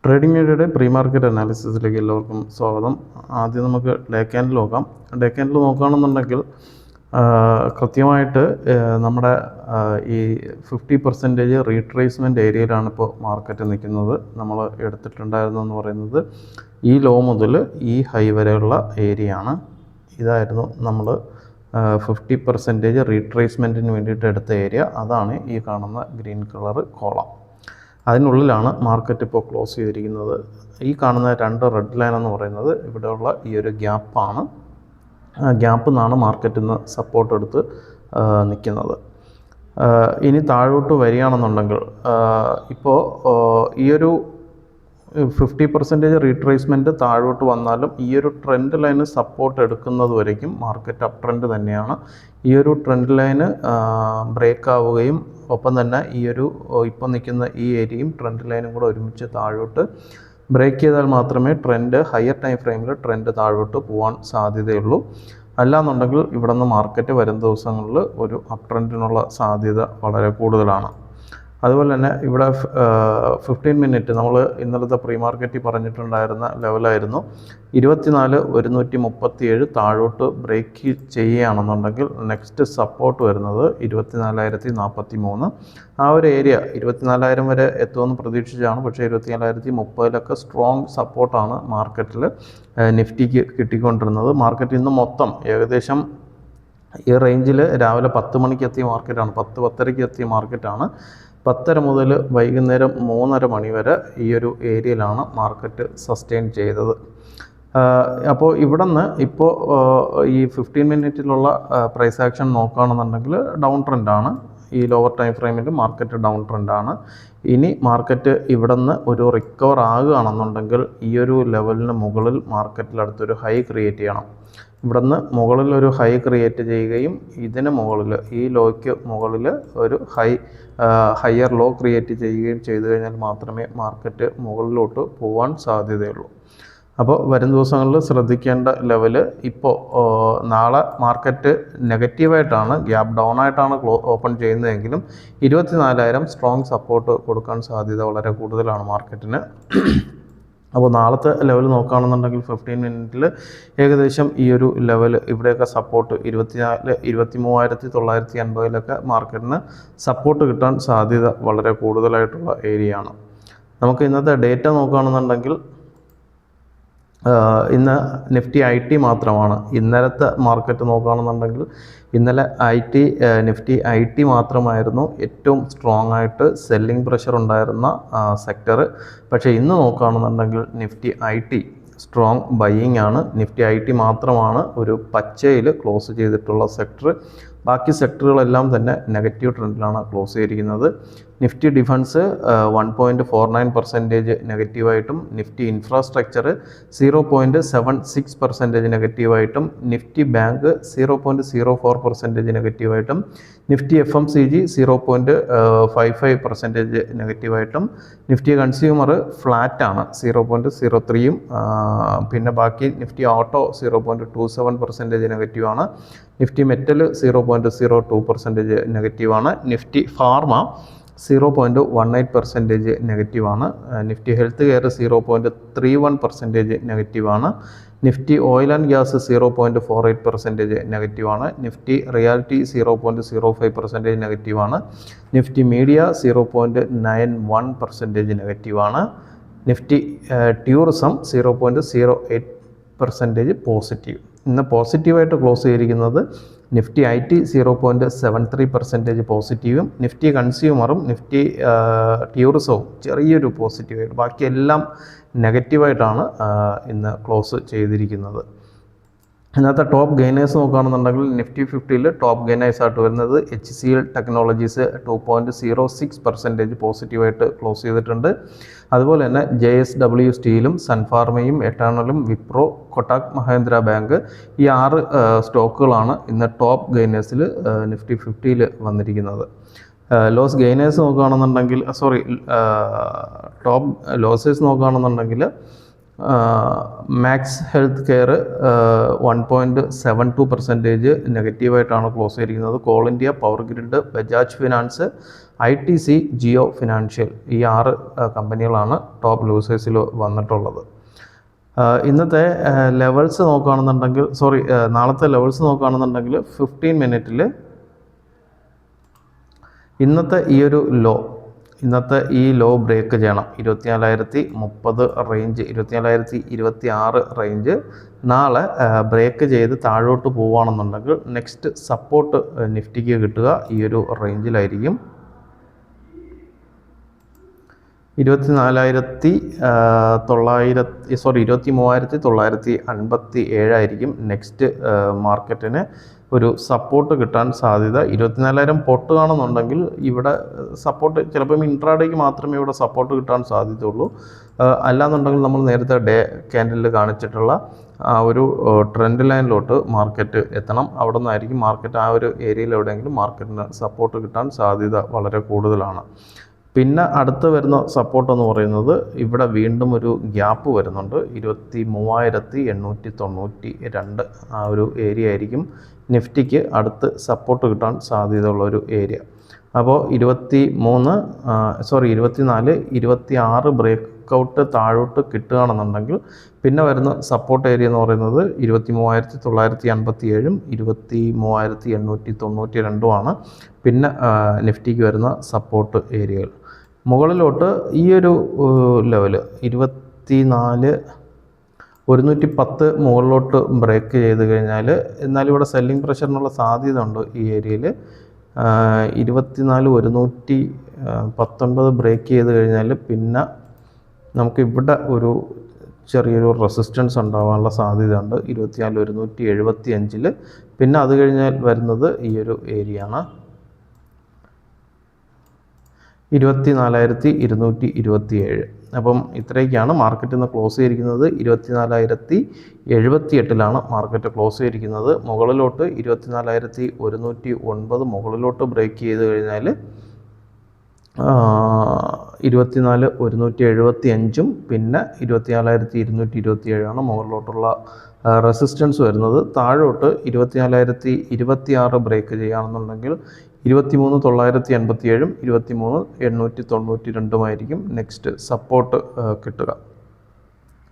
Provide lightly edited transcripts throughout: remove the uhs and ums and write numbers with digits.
Trading മീഡിയയുടെ pre market അനാലിസിസിലേക്ക് എല്ലാവർക്കും സ്വാഗതം. ആദ്യം നമുക്ക് ഡേ ക്യാൻഡിൽ നോക്കാം. ഡേ ക്യാൻഡിൽ നോക്കുകയാണെന്നുണ്ടെങ്കിൽ കൃത്യമായിട്ട് നമ്മുടെ ഈ 50% റീട്രേസ്മെൻറ്റ് ഏരിയയിലാണ് ഇപ്പോൾ മാർക്കറ്റ് നിൽക്കുന്നത്. നമ്മൾ എടുത്തിട്ടുണ്ടായിരുന്നെന്ന് പറയുന്നത് ഈ ലോ മുതൽ ഈ ഹൈ വരെയുള്ള ഏരിയയാണ്. ഇതായിരുന്നു നമ്മൾ 50% റീട്രേസ്മെൻറ്റിന് വേണ്ടിയിട്ട് എടുത്ത ഏരിയ. അതാണ് ഈ കാണുന്ന ഗ്രീൻ കളർ കോളം. അതിനുള്ളിലാണ് മാർക്കറ്റ് ഇപ്പോൾ ക്ലോസ് ചെയ്തിരിക്കുന്നത്. ഈ കാണുന്ന രണ്ട് റെഡ് ലൈൻ എന്ന് പറയുന്നത് ഇവിടെയുള്ള ഈ ഒരു ഗ്യാപ്പാണ്. ഗ്യാപ്പിൽ നിന്നാണ് മാർക്കറ്റിൽ നിന്ന് സപ്പോർട്ട് എടുത്ത് നിൽക്കുന്നത്. ഇനി താഴോട്ട് വരികയാണെന്നുണ്ടെങ്കിൽ ഇപ്പോൾ ഈ ഒരു 50% റീട്രേസ്മെൻറ്റ് താഴോട്ട് വന്നാലും ഈ ഒരു ട്രെൻഡ് ലൈന് സപ്പോർട്ട് എടുക്കുന്നത് വരയ്ക്കും മാർക്കറ്റ് അപ്പ് ട്രെൻഡ് തന്നെയാണ്. ഈ ഒരു ട്രെൻഡ് ലൈന് ബ്രേക്ക് ആവുകയും ഒപ്പം തന്നെ ഈ ഒരു ഇപ്പം നിൽക്കുന്ന ഈ ഏരിയയും ട്രെൻഡ് ലൈനും കൂടെ ഒരുമിച്ച് താഴോട്ട് ബ്രേക്ക് ചെയ്താൽ മാത്രമേ ട്രെൻഡ് ഹയർ ടൈം ഫ്രെയിമിൽ ട്രെൻഡ് താഴോട്ട് പോകാൻ സാധ്യതയുള്ളൂ. അല്ലാന്നുണ്ടെങ്കിൽ ഇവിടെ നിന്ന് മാർക്കറ്റ് വരും ദിവസങ്ങളിൽ ഒരു അപ്പ് ട്രെൻഡിനുള്ള സാധ്യത വളരെ കൂടുതലാണ്. അതുപോലെ തന്നെ ഇവിടെ 15 മിനിറ്റ് നമ്മൾ ഇന്നലത്തെ പ്രീ മാർക്കറ്റിൽ പറഞ്ഞിട്ടുണ്ടായിരുന്ന ലെവലായിരുന്നു 24,137 താഴോട്ട് ബ്രേക്ക് ചെയ്യുകയാണെന്നുണ്ടെങ്കിൽ നെക്സ്റ്റ് സപ്പോർട്ട് വരുന്നത് 24,043. ആ ഒരു ഏരിയ 24,000 വരെ എത്തുമെന്ന് പ്രതീക്ഷിച്ചാണ്. പക്ഷേ 24,030 സ്ട്രോങ് സപ്പോർട്ടാണ് മാർക്കറ്റിൽ നിഫ്റ്റിക്ക് കിട്ടിക്കൊണ്ടിരുന്നത്. മാർക്കറ്റ് ഇന്ന് മൊത്തം ഏകദേശം ഈ റേഞ്ചിൽ രാവിലെ 10 മണിക്ക് എത്തിയ മാർക്കറ്റാണ്, 10-10:30 എത്തിയ മാർക്കറ്റാണ്. 10:30 മുതൽ വൈകുന്നേരം 3:30 മണി വരെ ഈ ഒരു ഏരിയയിലാണ് മാർക്കറ്റ് സസ്റ്റെയിൻ ചെയ്തത്. അപ്പോൾ ഇവിടെ നിന്ന് ഇപ്പോൾ ഈ 15 മിനിറ്റിലുള്ള പ്രൈസ് ആക്ഷൻ നോക്കുകയാണെന്നുണ്ടെങ്കിൽ ഡൗൺ ട്രെൻഡാണ്. ഈ ലോവർ ടൈം ഫ്രെയിമിൽ മാർക്കറ്റ് ഡൗൺ ട്രെൻഡാണ്. ഇനി മാർക്കറ്റ് ഇവിടെ നിന്ന് ഒരു റിക്കവർ ആകുകയാണെന്നുണ്ടെങ്കിൽ ഈ ഒരു ലെവലിന് മുകളിൽ മാർക്കറ്റിലടുത്തൊരു ഹൈ ക്രിയേറ്റ് ചെയ്യണം. ഇവിടെ നിന്ന് മുകളിൽ ഒരു ഹൈ ക്രിയേറ്റ് ചെയ്യുകയും ഇതിന് മുകളിൽ ഈ ലോയ്ക്ക് മുകളിൽ ഒരു ഹയർ ലോ ക്രിയേറ്റ് ചെയ്യുകയും ചെയ്തു കഴിഞ്ഞാൽ മാത്രമേ മാർക്കറ്റ് മുകളിലോട്ട് പോകാൻ സാധ്യതയുള്ളൂ. അപ്പോൾ വരും ദിവസങ്ങളിൽ ശ്രദ്ധിക്കേണ്ട ലെവല് ഇപ്പോൾ നാളെ മാർക്കറ്റ് നെഗറ്റീവായിട്ടാണ്, ഗ്യാപ്പ് ഡൗൺ ആയിട്ടാണ് ഓപ്പൺ ചെയ്യുന്നതെങ്കിലും 24,000 സ്ട്രോങ് സപ്പോർട്ട് കൊടുക്കാൻ സാധ്യത വളരെ കൂടുതലാണ് മാർക്കറ്റിന്. അപ്പോൾ നാളത്തെ ലെവൽ നോക്കുകയാണെന്നുണ്ടെങ്കിൽ 15 മിനിറ്റിൽ ഏകദേശം ഈ ഒരു ലെവൽ ഇവിടെയൊക്കെ സപ്പോർട്ട് 23,980 മാർക്കറ്റിന് സപ്പോർട്ട് കിട്ടാൻ സാധ്യത വളരെ കൂടുതലായിട്ടുള്ള ഏരിയയാണ്. നമുക്ക് ഇന്നത്തെ ഡേറ്റ നോക്കുകയാണെന്നുണ്ടെങ്കിൽ ഇന്ന് നിഫ്റ്റി IT മാത്രമാണ്. ഇന്നലത്തെ മാർക്കറ്റ് നോക്കുകയാണെന്നുണ്ടെങ്കിൽ ഇന്നലെ നിഫ്റ്റി IT മാത്രമായിരുന്നു ഏറ്റവും സ്ട്രോങ് ആയിട്ട് സെല്ലിംഗ് പ്രഷർ ഉണ്ടായിരുന്ന സെക്ടർ. പക്ഷേ ഇന്ന് നോക്കുകയാണെന്നുണ്ടെങ്കിൽ നിഫ്റ്റി IT സ്ട്രോങ് ബൈയിങ് ആണ്. നിഫ്റ്റി IT മാത്രമാണ് ഒരു പച്ചയിൽ ക്ലോസ് ചെയ്തിട്ടുള്ള സെക്ടർ. ബാക്കി സെക്ടറുകളെല്ലാം തന്നെ നെഗറ്റീവ് ട്രെൻഡിലാണ് ക്ലോസ് ചെയ്തിരിക്കുന്നത്. നിഫ്റ്റി ഡിഫൻസ് 1.49% നെഗറ്റീവായിട്ടും, നിഫ്റ്റി ഇൻഫ്രാസ്ട്രക്ചർ 0.76% നെഗറ്റീവായിട്ടും, നിഫ്റ്റി ബാങ്ക് 0.04% നെഗറ്റീവായിട്ടും, നിഫ്റ്റി FMCG 0.55% നെഗറ്റീവായിട്ടും, നിഫ്റ്റി കൺസ്യൂമർ ഫ്ലാറ്റാണ് 0.03യും, പിന്നെ ബാക്കി നിഫ്റ്റി ഓട്ടോ 0.27% നെഗറ്റീവാണ്, നിഫ്റ്റി മെറ്റൽ 0.02% നെഗറ്റീവാണ്, നിഫ്റ്റി ഫാർമ 0.18% നെഗറ്റീവാണ്, നിഫ്റ്റി ഹെൽത്ത് കെയർ 0.31% നെഗറ്റീവാണ്, നിഫ്റ്റി ഓയിൽ ആൻഡ് ഗ്യാസ് 0.48% നെഗറ്റീവാണ്, നിഫ്റ്റി റിയാലിറ്റി 0.05% നെഗറ്റീവാണ്, നിഫ്റ്റി മീഡിയ 0.91% നെഗറ്റീവാണ്, നിഫ്റ്റി ടൂറിസം 0.08% പോസിറ്റീവ്. ഇന്ന് പോസിറ്റീവായിട്ട് ക്ലോസ് ചെയ്തിരിക്കുന്നത് നിഫ്റ്റി IT 0.73% പോസിറ്റീവും, നിഫ്റ്റി കൺസ്യൂമറും നിഫ്റ്റി ടൂറിസവും ചെറിയൊരു പോസിറ്റീവായിട്ട്, ബാക്കിയെല്ലാം നെഗറ്റീവായിട്ടാണ് ഇന്ന് ക്ലോസ് ചെയ്തിരിക്കുന്നത്. ഇന്നത്തെ ടോപ്പ് ഗെയിനേഴ്സ് നോക്കുകയാണെന്നുണ്ടെങ്കിൽ നിഫ്റ്റി 50ൽ ടോപ്പ് ഗെയിനേഴ്സായിട്ട് വരുന്നത് HCL ടെക്നോളജീസ് 2.06% പോസിറ്റീവായിട്ട് ക്ലോസ് ചെയ്തിട്ടുണ്ട്. അതുപോലെ തന്നെ JSW സ്റ്റീലും, സൺഫാർമയും, എറ്റേണലും, വിപ്രോ, കൊട്ടാക് മഹേന്ദ്ര ബാങ്ക് ഈ 6 സ്റ്റോക്കുകളാണ് ഇന്ന് ടോപ്പ് ഗെയിനേഴ്സിൽ നിഫ്റ്റി 50ൽ വന്നിരിക്കുന്നത്. ലോസ് ഗെയിനേഴ്സ് നോക്കുകയാണെന്നുണ്ടെങ്കിൽ ടോപ്പ് ലോസേഴ്സ് നോക്കുകയാണെന്നുണ്ടെങ്കിൽ മാക്സ് ഹെൽത്ത് കെയർ 1.72% നെഗറ്റീവായിട്ടാണ് ക്ലോസ് ചെയ്തിരിക്കുന്നത്. Coal India, power grid, Bajaj finance ITC, Jio financial, ഈ 6 കമ്പനികളാണ് ടോപ്പ് ലൂസേഴ്സിൽ വന്നിട്ടുള്ളത്. ഇന്നത്തെ ലെവൽസ് നോക്കുകയാണെന്നുണ്ടെങ്കിൽ നാളത്തെ ലെവൽസ് നോക്കുകയാണെന്നുണ്ടെങ്കിൽ 15 മിനിറ്റിൽ ഇന്നത്തെ ഈ ലോ ബ്രേക്ക് ചെയ്യണം. 24,030 റേഞ്ച്, 24,026 റേഞ്ച് നാളെ ബ്രേക്ക് ചെയ്ത് താഴോട്ട് പോവുകയാണെന്നുണ്ടെങ്കിൽ നെക്സ്റ്റ് സപ്പോർട്ട് നിഫ്റ്റിക്ക് കിട്ടുക ഈ ഒരു റേഞ്ചിലായിരിക്കും. 23,957 ആയിരിക്കും നെക്സ്റ്റ് മാർക്കറ്റിന് ഒരു സപ്പോർട്ട് കിട്ടാൻ സാധ്യത. 24,000 പൊട്ടുകയാണെന്നുണ്ടെങ്കിൽ ഇവിടെ സപ്പോർട്ട് ചിലപ്പം ഇൻട്രാഡേക്ക് മാത്രമേ ഇവിടെ സപ്പോർട്ട് കിട്ടാൻ സാധ്യതയുള്ളൂ. അല്ലാന്നുണ്ടെങ്കിൽ നമ്മൾ നേരത്തെ ഡേ ക്യാൻഡിലിൽ കാണിച്ചിട്ടുള്ള ആ ഒരു ട്രെൻഡ് ലൈനിലോട്ട് മാർക്കറ്റ് എത്തണം. അവിടെ നിന്നായിരിക്കും മാർക്കറ്റ് ആ ഒരു ഏരിയയിൽ എവിടെയെങ്കിലും മാർക്കറ്റിന് സപ്പോർട്ട് കിട്ടാൻ സാധ്യത വളരെ കൂടുതലാണ്. പിന്നെ അടുത്ത് വരുന്ന സപ്പോർട്ട് എന്ന് പറയുന്നത് ഇവിടെ വീണ്ടും ഒരു ഗ്യാപ്പ് വരുന്നുണ്ട്. 23,892 ആ ഒരു ഏരിയ ആയിരിക്കും നിഫ്റ്റിക്ക് അടുത്ത് സപ്പോർട്ട് കിട്ടാൻ സാധ്യതയുള്ളൊരു ഏരിയ. അപ്പോൾ 24, 26 ബ്രേക്ക് ഔട്ട് താഴോട്ട് കിട്ടുകയാണെന്നുണ്ടെങ്കിൽ പിന്നെ വരുന്ന സപ്പോർട്ട് ഏരിയ എന്ന് പറയുന്നത് 23,957, 23,892 പിന്നെ നിഫ്റ്റിക്ക് വരുന്ന സപ്പോർട്ട് ഏരിയകൾ. മുകളിലോട്ട് ഈ ഒരു ലെവല് 24,110 മുകളിലോട്ട് ബ്രേക്ക് ചെയ്ത് കഴിഞ്ഞാൽ, എന്നാലും ഇവിടെ സെല്ലിംഗ് പ്രഷറിനുള്ള സാധ്യത ഉണ്ട് ഈ ഏരിയയിൽ. 24,119 ബ്രേക്ക് ചെയ്ത് കഴിഞ്ഞാൽ പിന്നെ നമുക്കിവിടെ ഒരു ചെറിയൊരു റെസിസ്റ്റൻസ് ഉണ്ടാകാനുള്ള സാധ്യതയുണ്ട് 24,175. പിന്നെ അത് കഴിഞ്ഞാൽ വരുന്നത് ഈ ഒരു ഏരിയ ആണ് 24,227. അപ്പം ഇത്രയൊക്കെയാണ് മാർക്കറ്റ് ഇന്ന് ക്ലോസ് ചെയ്തിരിക്കുന്നത്. 24,078 മാർക്കറ്റ് ക്ലോസ് ചെയ്തിരിക്കുന്നത്. മുകളിലോട്ട് 24,109 മുകളിലോട്ട് ബ്രേക്ക് ചെയ്ത് കഴിഞ്ഞാൽ 24,175 പിന്നെ 24,227 മുകളിലോട്ടുള്ള റെസിസ്റ്റൻസ് വരുന്നത്. താഴോട്ട് 24,026 ബ്രേക്ക് ചെയ്യുകയാണെന്നുണ്ടെങ്കിൽ 23,987, 23,892 നെക്സ്റ്റ് സപ്പോർട്ട് കിട്ടുക.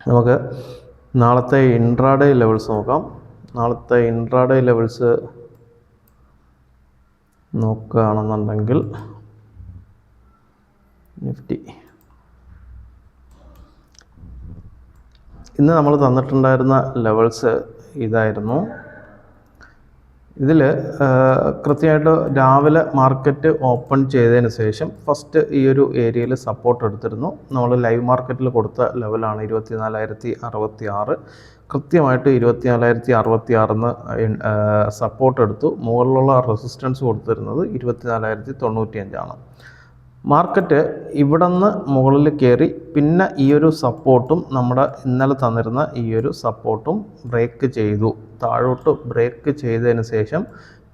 നമുക്ക് നാളത്തെ ഇൻട്രാഡേ ലെവൽസ് നോക്കാം. നാളത്തെ ഇൻട്രാഡേ ലെവൽസ് നോക്കുകയാണെന്നുണ്ടെങ്കിൽ നിഫ്റ്റി ഇന്ന് നമ്മൾ തന്നിട്ടുണ്ടായിരുന്ന ലെവൽസ് ഇതായിരുന്നു. ഇതിൽ കൃത്യമായിട്ട് രാവിലെ മാർക്കറ്റ് ഓപ്പൺ ചെയ്തതിന് ശേഷം ഫസ്റ്റ് ഈ ഒരു ഏരിയയിൽ സപ്പോർട്ട് എടുത്തിരുന്നു. നമ്മൾ ലൈവ് മാർക്കറ്റിൽ കൊടുത്ത ലെവലാണ് 24,066. കൃത്യമായിട്ട് 24,066 സപ്പോർട്ട് എടുത്തു. മുകളിലുള്ള റെസിസ്റ്റൻസ് കൊടുത്തിരുന്നത് 24,095. മാർക്കറ്റ് ഇവിടെ നിന്ന് മുകളിൽ കയറി പിന്നെ ഈ ഒരു സപ്പോർട്ടും നമ്മുടെ ഇന്നലെ തന്നിരുന്ന ഈ ഒരു സപ്പോർട്ടും ബ്രേക്ക് ചെയ്തു. താഴോട്ട് ബ്രേക്ക് ചെയ്തതിന് ശേഷം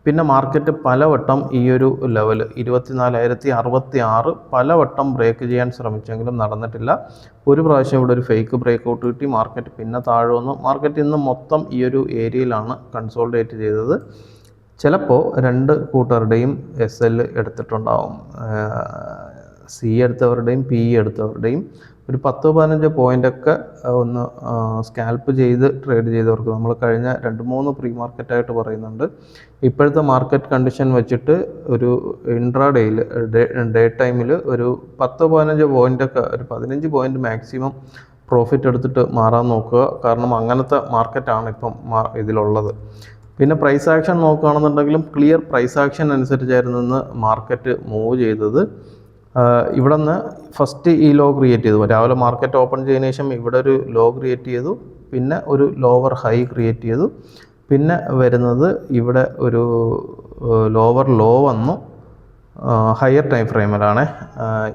പിന്നെ മാർക്കറ്റ് പലവട്ടം ഈ ഒരു ലെവൽ 24,066 പലവട്ടം ബ്രേക്ക് ചെയ്യാൻ ശ്രമിച്ചെങ്കിലും നടന്നിട്ടില്ല. ഒരു പ്രാവശ്യം ഇവിടെ ഒരു ഫേക്ക് ബ്രേക്ക് ഔട്ട് കിട്ടി. മാർക്കറ്റ് പിന്നെ താഴെ വന്നു. മാർക്കറ്റ് ഇന്ന് മൊത്തം ഈ ഒരു ഏരിയയിലാണ് കൺസോൾഡേറ്റ് ചെയ്തത്. ചിലപ്പോൾ 2 കൂട്ടരുടെയും SL എടുത്തിട്ടുണ്ടാവും. C എടുത്തവരുടെയും PE എടുത്തവരുടെയും ഒരു 10-15 പോയിൻ്റൊക്കെ ഒന്ന് സ്കാൽപ്പ് ചെയ്ത് ട്രേഡ് ചെയ്തവർക്ക് നമ്മൾ കഴിഞ്ഞ 2-3 പ്രീ മാർക്കറ്റായിട്ട് പറയുന്നുണ്ട്. ഇപ്പോഴത്തെ മാർക്കറ്റ് കണ്ടീഷൻ വെച്ചിട്ട് ഒരു ഇൻട്രാഡേയിൽ ഡേ ടൈമിൽ ഒരു 10-15 പോയിൻ്റൊക്കെ ഒരു 15 പോയിൻ്റ് മാക്സിമം പ്രോഫിറ്റ് എടുത്തിട്ട് മാറാൻ നോക്കുക. കാരണം അങ്ങനത്തെ മാർക്കറ്റാണ് ഇപ്പം ഇതിലുള്ളത്. പിന്നെ പ്രൈസ് ആക്ഷൻ നോക്കുകയാണെന്നുണ്ടെങ്കിലും ക്ലിയർ പ്രൈസ് ആക്ഷൻ അനുസരിച്ചായിരുന്നു ഇന്ന് മാർക്കറ്റ് മൂവ് ചെയ്തത്. ഇവിടെ നിന്ന് ഫസ്റ്റ് ഈ ലോ ക്രിയേറ്റ് ചെയ്തു. രാവിലെ മാർക്കറ്റ് ഓപ്പൺ ചെയ്തതിനു ശേഷം ഇവിടെ ഒരു ലോ ക്രിയേറ്റ് ചെയ്തു. പിന്നെ ഒരു ലോവർ ഹൈ ക്രിയേറ്റ് ചെയ്തു. പിന്നെ വരുന്നത് ഇവിടെ ഒരു ലോവർ ലോ വന്നു. ഹയർ ടൈം ഫ്രെയിമിലാണ്.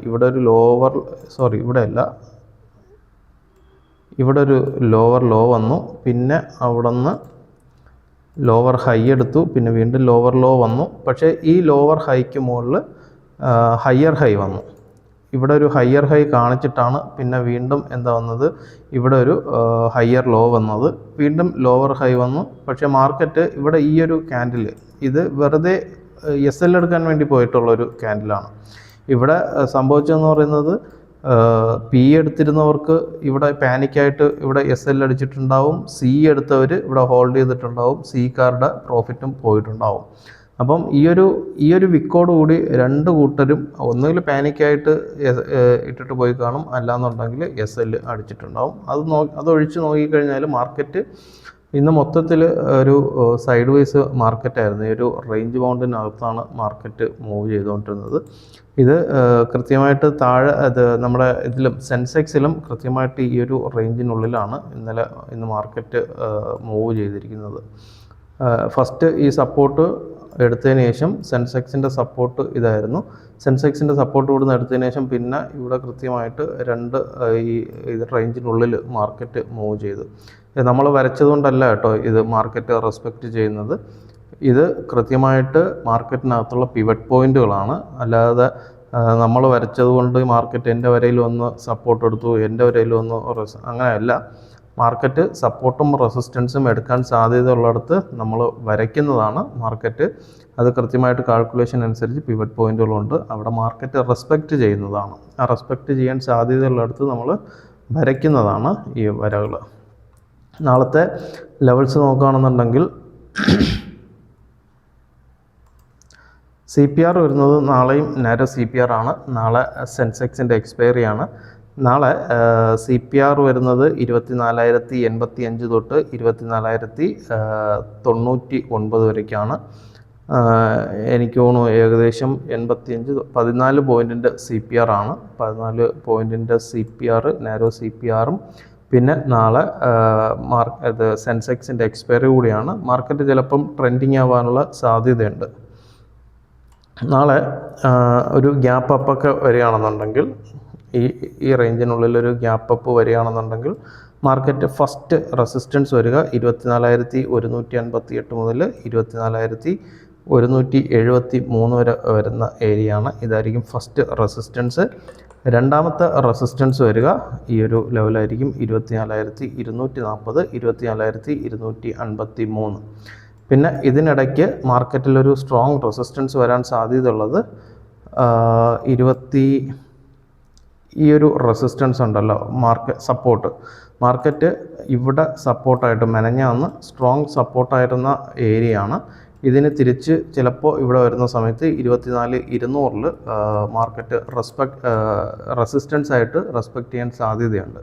ഇവിടെ ഒരു ഇവിടെ ഒരു ലോവർ ലോ വന്നു. പിന്നെ അവിടെ നിന്ന് ലോവർ ഹൈ എടുത്തു. പിന്നെ വീണ്ടും ലോവർ ലോ വന്നു. പക്ഷേ ഈ ലോവർ ഹൈക്ക് മുകളിൽ ഹയർ ഹൈ വന്നു. ഇവിടെ ഒരു ഹയർ ഹൈ കാണിച്ചിട്ടാണ് പിന്നെ വീണ്ടും എന്താ വന്നത്, ഇവിടെ ഒരു ഹയർ ലോ വന്നത്. വീണ്ടും ലോവർ ഹൈ വന്നു. പക്ഷേ മാർക്കറ്റ് ഇവിടെ ഈ ഒരു ക്യാൻഡിൽ ഇത് വെറുതെ SL എടുക്കാൻ വേണ്ടി പോയിട്ടുള്ളൊരു ക്യാൻഡിലാണ്. ഇവിടെ സംഭവിച്ചതെന്ന് പറയുന്നത് പി എടുത്തിരുന്നവർക്ക് ഇവിടെ പാനിക്കായിട്ട് ഇവിടെ SL അടിച്ചിട്ടുണ്ടാവും, സി എടുത്തവർ ഇവിടെ ഹോൾഡ് ചെയ്തിട്ടുണ്ടാവും, സിക്കാരുടെ പ്രോഫിറ്റും പോയിട്ടുണ്ടാവും. അപ്പം ഈ ഒരു വിക്കോട് കൂടി രണ്ട് കൂട്ടരും ഒന്നുകിൽ പാനിക്കായിട്ട് ഇട്ടിട്ട് പോയി കാണും, അല്ലാന്നുണ്ടെങ്കിൽ SL അടിച്ചിട്ടുണ്ടാവും. അതൊഴിച്ച് നോക്കിക്കഴിഞ്ഞാൽ മാർക്കറ്റ് ഇന്ന് മൊത്തത്തിൽ ഒരു സൈഡ് വൈസ് മാർക്കറ്റായിരുന്നു. ഈ ഒരു റേഞ്ച് ബൗണ്ടിനകത്താണ് മാർക്കറ്റ് മൂവ് ചെയ്തുകൊണ്ടിരുന്നത്. ഇത് കൃത്യമായിട്ട് താഴെ നമ്മുടെ ഇതിലും സെൻസെക്സിലും കൃത്യമായിട്ട് ഈ ഒരു റേഞ്ചിനുള്ളിലാണ് ഇന്ന് മാർക്കറ്റ് മൂവ് ചെയ്തിരിക്കുന്നത്. ഫസ്റ്റ് ഈ സപ്പോർട്ട് എടുത്തതിന് ശേഷം സെൻസെക്സിൻ്റെ സപ്പോർട്ട് ഇതായിരുന്നു. സെൻസെക്സിൻ്റെ സപ്പോർട്ട് ഇവിടുന്ന് എടുത്തതിന് ശേഷം പിന്നെ ഇവിടെ കൃത്യമായിട്ട് ഇത് റേഞ്ചിനുള്ളിൽ മാർക്കറ്റ് മൂവ് ചെയ്തു. നമ്മൾ വരച്ചതുകൊണ്ടല്ല കേട്ടോ ഇത് മാർക്കറ്റ് റെസ്പെക്റ്റ് ചെയ്യുന്നത്. ഇത് കൃത്യമായിട്ട് മാർക്കറ്റിനകത്തുള്ള പിവറ്റ് പോയിന്റുകളാണ്. അല്ലാതെ നമ്മൾ വരച്ചതുകൊണ്ട് മാർക്കറ്റ് എൻ്റെ വരയിൽ വന്ന് സപ്പോർട്ട് എടുത്തു, എൻ്റെ വരയിൽ വന്ന് അങ്ങനെയല്ല. മാർക്കറ്റ് സപ്പോർട്ടും റെസിസ്റ്റൻസും എടുക്കാൻ സാധ്യതയുള്ളിടത്ത് നമ്മൾ വരയ്ക്കുന്നതാണ് മാർക്കറ്റ്. അത് കൃത്യമായിട്ട് കാൽക്കുലേഷൻ അനുസരിച്ച് പിവറ്റ് പോയിന്റുകളുണ്ട്, അവിടെ മാർക്കറ്റ് റെസ്പെക്റ്റ് ചെയ്യുന്നതാണ്. ആ റെസ്പെക്റ്റ് ചെയ്യാൻ സാധ്യതയുള്ളിടത്ത് നമ്മൾ വരയ്ക്കുന്നതാണ് ഈ വരകൾ. നാളത്തെ ലെവൽസ് നോക്കുകയാണെന്നുണ്ടെങ്കിൽ CPR വരുന്നത് നാളെയും നാരോ CPR ആണ്. നാളെ സെൻസെക്സിൻ്റെ എക്സ്പയറി ആണ്. നാളെ CPR വരുന്നത് 24,085 തൊട്ട് 24,099 വരേക്കാണ്. എനിക്ക് തോന്നുന്നു ഏകദേശം 14 പോയിൻറ്റിൻ്റെ CPR ആണ്. 14 പോയിൻറ്റിൻ്റെ CPR നാരോ CPRും പിന്നെ നാളെ സെൻസെക്സിൻ്റെ എക്സ്പയറി കൂടിയാണ്. മാർക്കറ്റ് ചിലപ്പം ട്രെൻഡിങ് ആവാനുള്ള സാധ്യതയുണ്ട്. നാളെ ഒരു ഗ്യാപ്പ് അപ്പൊക്കെ വരികയാണെന്നുണ്ടെങ്കിൽ ഈ റേഞ്ചിനുള്ളിലൊരു ഗ്യാപ്പ് അപ്പ് വരികയാണെന്നുണ്ടെങ്കിൽ മാർക്കറ്റ് ഫസ്റ്റ് റെസിസ്റ്റൻസ് വരിക 24,158 മുതൽ 24,173 വരെ വരുന്ന ഏരിയയാണ്. ഇതായിരിക്കും ഫസ്റ്റ് റെസിസ്റ്റൻസ്. രണ്ടാമത്തെ റെസിസ്റ്റൻസ് വരിക ഈ ഒരു ലെവലായിരിക്കും 24,240, 24,253. പിന്നെ ഇതിനിടയ്ക്ക് മാർക്കറ്റിലൊരു സ്ട്രോങ് റെസിസ്റ്റൻസ് വരാൻ സാധ്യതയുള്ളത് ഈ ഒരു റെസിസ്റ്റൻസ് ഉണ്ടല്ലോ, മാർക്കറ്റ് ഇവിടെ സപ്പോർട്ടായിട്ട് മെനഞ്ഞാന്ന് സ്ട്രോങ് സപ്പോർട്ടായിരുന്ന ഏരിയയാണ്. ഇതിന് തിരിച്ച് ചിലപ്പോൾ ഇവിടെ വരുന്ന സമയത്ത് 24,200 മാർക്കറ്റ് റെസിസ്റ്റൻസ് ആയിട്ട് റെസ്പെക്റ്റ് ചെയ്യാൻ സാധ്യതയുണ്ട്.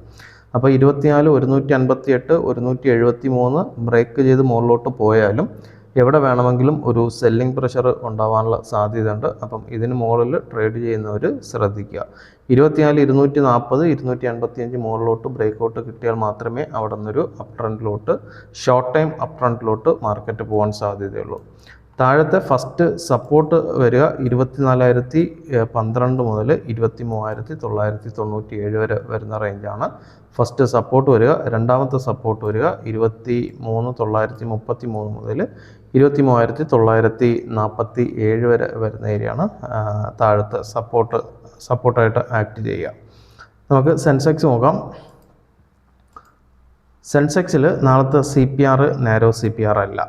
അപ്പോൾ 24,158, 173 ബ്രേക്ക് ചെയ്ത് മുകളിലോട്ട് പോയാലും എവിടെ വേണമെങ്കിലും ഒരു സെല്ലിംഗ് പ്രഷർ ഉണ്ടാവാനുള്ള സാധ്യതയുണ്ട്. അപ്പം ഇതിന് മുകളിൽ ട്രേഡ് ചെയ്യുന്നവർ ശ്രദ്ധിക്കുക. 24,240, 255 മുകളിലോട്ട് ബ്രേക്കൗട്ട് കിട്ടിയാൽ മാത്രമേ അവിടെ നിന്നൊരു അപ് ട്രെൻഡിലോട്ട് ഷോർട്ട് ടൈം അപ് ട്രെൻഡിലോട്ട് മാർക്കറ്റ് പോകാൻ സാധ്യതയുള്ളൂ. താഴത്തെ ഫസ്റ്റ് സപ്പോർട്ട് വരിക 24,012 മുതൽ 23,997 വരെ വരുന്ന റേഞ്ചാണ് ഫസ്റ്റ് സപ്പോർട്ട് വരിക. രണ്ടാമത്തെ സപ്പോർട്ട് വരിക 23,933 മുതൽ 23,947 വരെ വരുന്ന ഏരിയയാണ് താഴത്തെ സപ്പോർട്ടായിട്ട് ആക്ട് ചെയ്യുക. നമുക്ക് സെൻസെക്സ് നോക്കാം. സെൻസെക്സിൽ നാളത്തെ CPR നാരോ CPR അല്ല.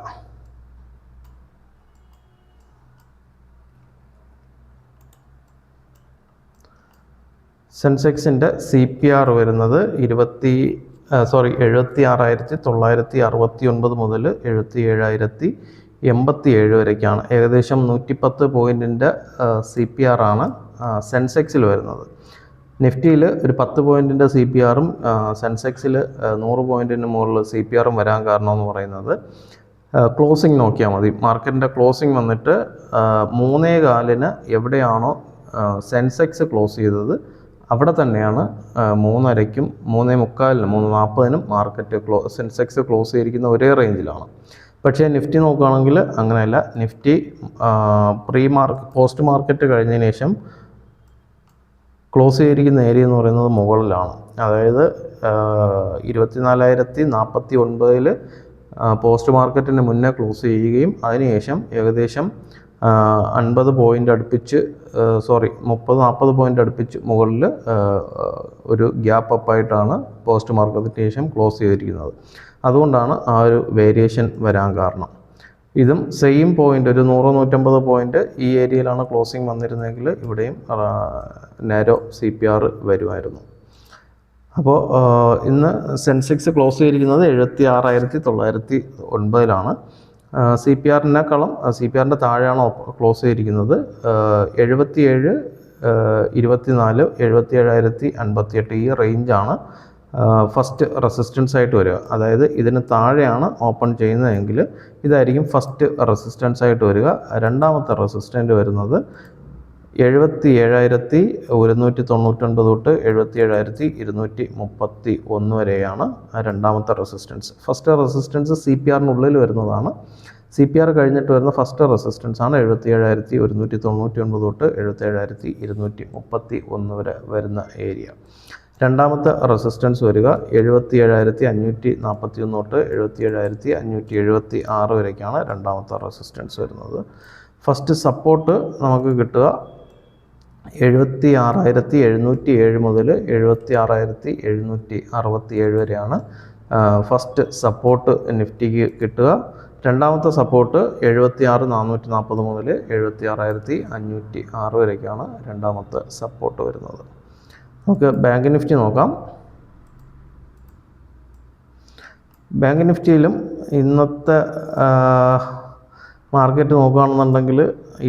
സെൻസെക്സിൻ്റെ CPR വരുന്നത് 76,969 മുതൽ 77,087 വരേക്കാണ്. ഏകദേശം 110 പോയിൻറ്റിൻ്റെ CPR ആണ് സെൻസെക്സിൽ വരുന്നത്. നിഫ്റ്റിയിൽ ഒരു 10 പോയിൻറ്റിൻ്റെ CPRും സെൻസെക്സിൽ 100 പോയിൻറ്റിന് മുകളിൽ CPRും വരാൻ കാരണമെന്ന് പറയുന്നത് ക്ലോസിംഗ് നോക്കിയാൽ മതി. മാർക്കറ്റിൻ്റെ ക്ലോസിംഗ് വന്നിട്ട് 3.4 എവിടെയാണോ സെൻസെക്സ് ക്ലോസ് ചെയ്തത് അവിടെ തന്നെയാണ് 3:30-ക്കും 3:45-നും 3:40-നും മാർക്കറ്റ് സെൻസെക്സ് ക്ലോസ് ചെയ്തിരിക്കുന്ന ഒരേ റേഞ്ചിലാണ്. പക്ഷേ നിഫ്റ്റി നോക്കുകയാണെങ്കിൽ അങ്ങനെയല്ല. നിഫ്റ്റി പോസ്റ്റ് മാർക്കറ്റ് കഴിഞ്ഞതിന് ശേഷം ക്ലോസ് ചെയ്തിരിക്കുന്ന ഏരിയ എന്ന് പറയുന്നത് മുകളിലാണ്. അതായത് 24,049 പോസ്റ്റ് മാർക്കറ്റിന് മുന്നേ ക്ലോസ് ചെയ്യുകയും അതിനുശേഷം ഏകദേശം 50 പോയിൻ്റ് അടുപ്പിച്ച് 30-40 പോയിൻ്റ് അടുപ്പിച്ച് മുകളിൽ ഒരു ഗ്യാപ്പ് അപ്പായിട്ടാണ് പോസ്റ്റ് മാർക്കറ്റിന് ശേഷം ക്ലോസ് ചെയ്തിരിക്കുന്നത്. അതുകൊണ്ടാണ് ആ ഒരു വേരിയേഷൻ വരാൻ കാരണം. ഇതും സെയിം പോയിന്റ്, ഒരു 100-150 പോയിന്റ് ഈ ഏരിയയിലാണ് ക്ലോസിങ് വന്നിരുന്നെങ്കിൽ ഇവിടെയും നാരോ CPR വരുമായിരുന്നു. അപ്പോൾ ഇന്ന് സെൻസെക്സ് ക്ലോസ് ചെയ്തിരിക്കുന്നത് 76,909 CPRനേക്കാളും CPRൻ്റെ താഴെയാണ് ക്ലോസ് ചെയ്തിരിക്കുന്നത്. 77, 24, 77,058 ഈ റേഞ്ചാണ് ഫസ്റ്റ് റെസിസ്റ്റൻസ് ആയിട്ട് വരിക. അതായത് ഇതിന് താഴെയാണ് ഓപ്പൺ ചെയ്യുന്നതെങ്കിൽ ഇതായിരിക്കും ഫസ്റ്റ് റെസിസ്റ്റൻസ് ആയിട്ട് വരിക. രണ്ടാമത്തെ റെസിസ്റ്റൻ്റ് വരുന്നത് 77,199 തൊട്ട് 77,231 വരെയാണ് രണ്ടാമത്തെ റെസിസ്റ്റൻസ്. ഫസ്റ്റ് റെസിസ്റ്റൻസ് CPRനുള്ളിൽ വരുന്നതാണ്. CPR കഴിഞ്ഞിട്ട് വരുന്ന ഫസ്റ്റ് റെസിസ്റ്റൻസ് ആണ് 77,199 തൊട്ട് 77,231 വരെ വരുന്ന ഏരിയ. രണ്ടാമത്തെ റെസിസ്റ്റൻസ് വരിക 77,541 തൊട്ട് 77,576 വരേക്കാണ് രണ്ടാമത്തെ റെസിസ്റ്റൻസ് വരുന്നത്. ഫസ്റ്റ് സപ്പോർട്ട് നമുക്ക് കിട്ടുക 76,707 മുതൽ 76,767 വരെയാണ് ഫസ്റ്റ് സപ്പോർട്ട് നിഫ്റ്റിക്ക് കിട്ടുക. രണ്ടാമത്തെ സപ്പോർട്ട് 76,440 മുതൽ 76,506 വരേക്കാണ് രണ്ടാമത്തെ സപ്പോർട്ട് വരുന്നത്. നമുക്ക് ബാങ്ക് നിഫ്റ്റി നോക്കാം. ബാങ്ക് നിഫ്റ്റിയിലും ഇന്നത്തെ മാർക്കറ്റ് നോക്കുകയാണെന്നുണ്ടെങ്കിൽ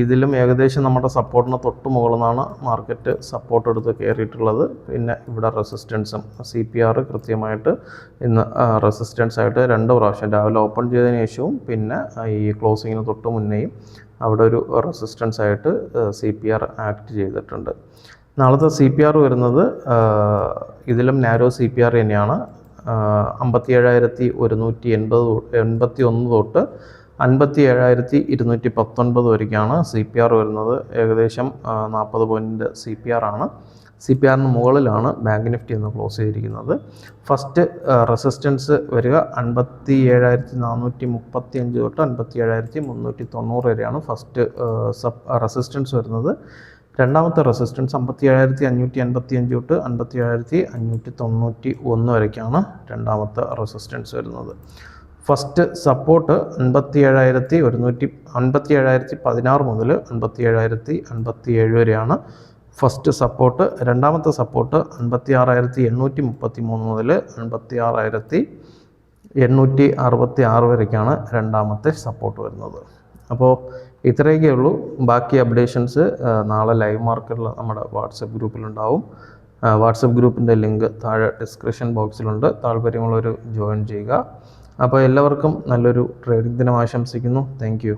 ഇതിലും ഏകദേശം നമ്മുടെ സപ്പോർട്ടിന് തൊട്ട് മുകളിൽ നിന്നാണ് മാർക്കറ്റ് സപ്പോർട്ട് എടുത്ത് കയറിയിട്ടുള്ളത്. പിന്നെ ഇവിടെ റെസിസ്റ്റൻസും CPR കൃത്യമായിട്ട് ഇന്ന് റെസിസ്റ്റൻസ് ആയിട്ട് 2 പ്രാവശ്യം രാവിലെ ഓപ്പൺ ചെയ്തതിന് ശേഷവും പിന്നെ ഈ ക്ലോസിങ്ങിന് തൊട്ട് മുന്നേയും അവിടെ ഒരു റെസിസ്റ്റൻസ് ആയിട്ട് CPR ആക്ട് ചെയ്തിട്ടുണ്ട്. നാളത്തെ CPR വരുന്നത് ഇതിലും നാരോ CPR തന്നെയാണ്. 57,181 തൊട്ട് 57,219 വരേക്കാണ് CPR വരുന്നത്. ഏകദേശം 40 പോയിൻ്റ് CPR ആണ്. CPRന് മുകളിലാണ് ബാങ്ക് നിഫ്റ്റി എന്ന് ക്ലോസ് ചെയ്തിരിക്കുന്നത്. ഫസ്റ്റ് റെസിസ്റ്റൻസ് വരിക 57,435 തൊട്ട് 57,390 വരെയാണ് ഫസ്റ്റ് റെസിസ്റ്റൻസ് വരുന്നത്. രണ്ടാമത്തെ റെസിസ്റ്റൻസ് 57,585 തൊട്ട് 57,591 വരേക്കാണ് രണ്ടാമത്തെ റെസിസ്റ്റൻസ് വരുന്നത്. ഫസ്റ്റ് സപ്പോർട്ട് 57,16 മുതൽ 57,057 വരെയാണ് ഫസ്റ്റ് സപ്പോർട്ട്. രണ്ടാമത്തെ സപ്പോർട്ട് 56,833 മുതൽ 56,866 വരേക്കാണ് രണ്ടാമത്തെ സപ്പോർട്ട് വരുന്നത്. അപ്പോൾ ഇത്രയൊക്കെ ഉള്ളൂ. ബാക്കി അപ്ഡേഷൻസ് നാളെ ലൈവ് മാർക്കറ്റിൽ നമ്മുടെ വാട്സപ്പ് ഗ്രൂപ്പിലുണ്ടാവും. വാട്സപ്പ് ഗ്രൂപ്പിൻ്റെ ലിങ്ക് താഴെ ഡിസ്ക്രിപ്ഷൻ ബോക്സിലുണ്ട്. താല്പര്യമുള്ളവർ ജോയിൻ ചെയ്യുക. അപ്പോൾ എല്ലാവർക്കും നല്ലൊരു ട്രേഡിംഗ് ദിനം ആശംസിക്കുന്നു. Thank you.